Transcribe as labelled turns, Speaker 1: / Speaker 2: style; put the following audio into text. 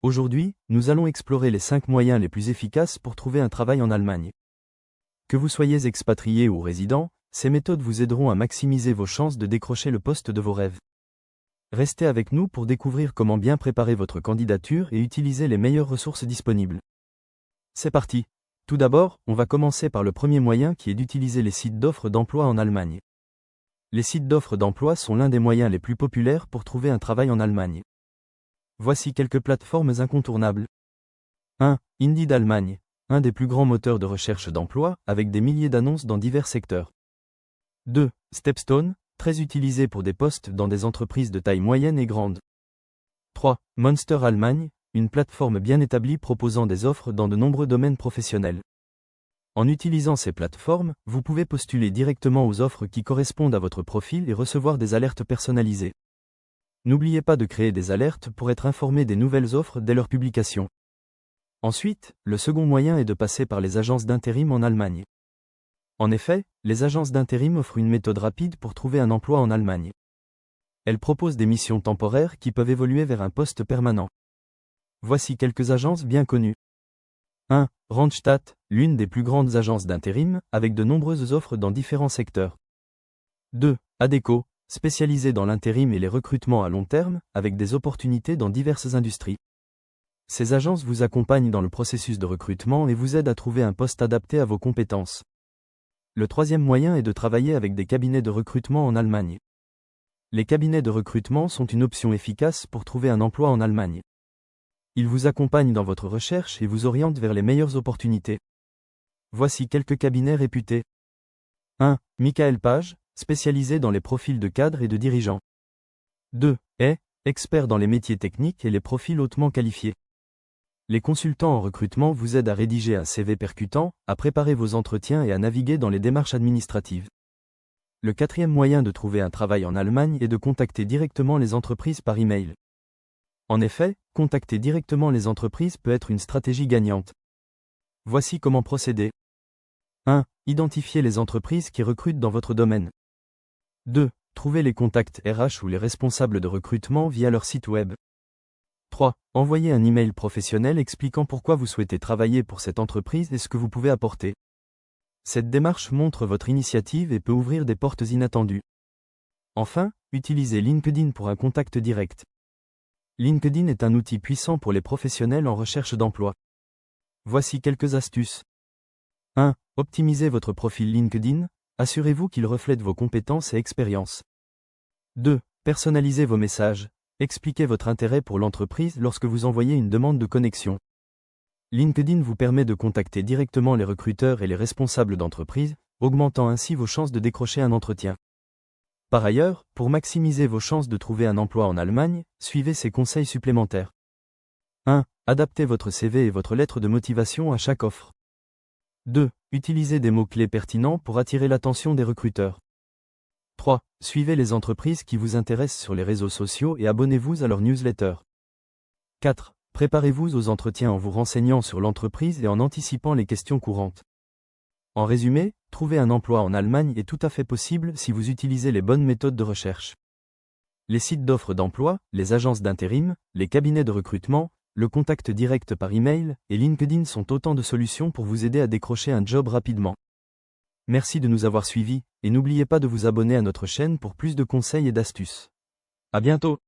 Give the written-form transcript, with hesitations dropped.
Speaker 1: Aujourd'hui, nous allons explorer les 5 moyens les plus efficaces pour trouver un travail en Allemagne. Que vous soyez expatrié ou résident, ces méthodes vous aideront à maximiser vos chances de décrocher le poste de vos rêves. Restez avec nous pour découvrir comment bien préparer votre candidature et utiliser les meilleures ressources disponibles. C'est parti! Tout d'abord, on va commencer par le premier moyen qui est d'utiliser les sites d'offres d'emploi en Allemagne. Les sites d'offres d'emploi sont l'un des moyens les plus populaires pour trouver un travail en Allemagne. Voici quelques plateformes incontournables. 1. Indeed Allemagne, un des plus grands moteurs de recherche d'emploi, avec des milliers d'annonces dans divers secteurs. 2. Stepstone, très utilisé pour des postes dans des entreprises de taille moyenne et grande. 3. Monster Allemagne, une plateforme bien établie proposant des offres dans de nombreux domaines professionnels. En utilisant ces plateformes, vous pouvez postuler directement aux offres qui correspondent à votre profil et recevoir des alertes personnalisées. N'oubliez pas de créer des alertes pour être informé des nouvelles offres dès leur publication. Ensuite, le second moyen est de passer par les agences d'intérim en Allemagne. En effet, les agences d'intérim offrent une méthode rapide pour trouver un emploi en Allemagne. Elles proposent des missions temporaires qui peuvent évoluer vers un poste permanent. Voici quelques agences bien connues. 1. Randstad, l'une des plus grandes agences d'intérim, avec de nombreuses offres dans différents secteurs. 2. Adecco, spécialisée dans l'intérim et les recrutements à long terme, avec des opportunités dans diverses industries. Ces agences vous accompagnent dans le processus de recrutement et vous aident à trouver un poste adapté à vos compétences. Le troisième moyen est de travailler avec des cabinets de recrutement en Allemagne. Les cabinets de recrutement sont une option efficace pour trouver un emploi en Allemagne. Ils vous accompagnent dans votre recherche et vous orientent vers les meilleures opportunités. Voici quelques cabinets réputés. 1. Michael Page, spécialisé dans les profils de cadres et de dirigeants. 2. Expert dans les métiers techniques et les profils hautement qualifiés. Les consultants en recrutement vous aident à rédiger un CV percutant, à préparer vos entretiens et à naviguer dans les démarches administratives. Le quatrième moyen de trouver un travail en Allemagne est de contacter directement les entreprises par email. En effet, contacter directement les entreprises peut être une stratégie gagnante. Voici comment procéder. 1. Identifiez les entreprises qui recrutent dans votre domaine. 2. Trouvez les contacts RH ou les responsables de recrutement via leur site web. 3. Envoyez un email professionnel expliquant pourquoi vous souhaitez travailler pour cette entreprise et ce que vous pouvez apporter. Cette démarche montre votre initiative et peut ouvrir des portes inattendues. Enfin, utilisez LinkedIn pour un contact direct. LinkedIn est un outil puissant pour les professionnels en recherche d'emploi. Voici quelques astuces. 1. Optimisez votre profil LinkedIn, assurez-vous qu'il reflète vos compétences et expériences. 2. Personnalisez vos messages, expliquez votre intérêt pour l'entreprise lorsque vous envoyez une demande de connexion. LinkedIn vous permet de contacter directement les recruteurs et les responsables d'entreprise, augmentant ainsi vos chances de décrocher un entretien. Par ailleurs, pour maximiser vos chances de trouver un emploi en Allemagne, suivez ces conseils supplémentaires. 1. Adaptez votre CV et votre lettre de motivation à chaque offre. 2. Utilisez des mots-clés pertinents pour attirer l'attention des recruteurs. 3. Suivez les entreprises qui vous intéressent sur les réseaux sociaux et abonnez-vous à leur newsletter. 4. Préparez-vous aux entretiens en vous renseignant sur l'entreprise et en anticipant les questions courantes. En résumé, trouver un emploi en Allemagne est tout à fait possible si vous utilisez les bonnes méthodes de recherche. Les sites d'offres d'emploi, les agences d'intérim, les cabinets de recrutement, le contact direct par email et LinkedIn sont autant de solutions pour vous aider à décrocher un job rapidement. Merci de nous avoir suivis, et n'oubliez pas de vous abonner à notre chaîne pour plus de conseils et d'astuces. À bientôt!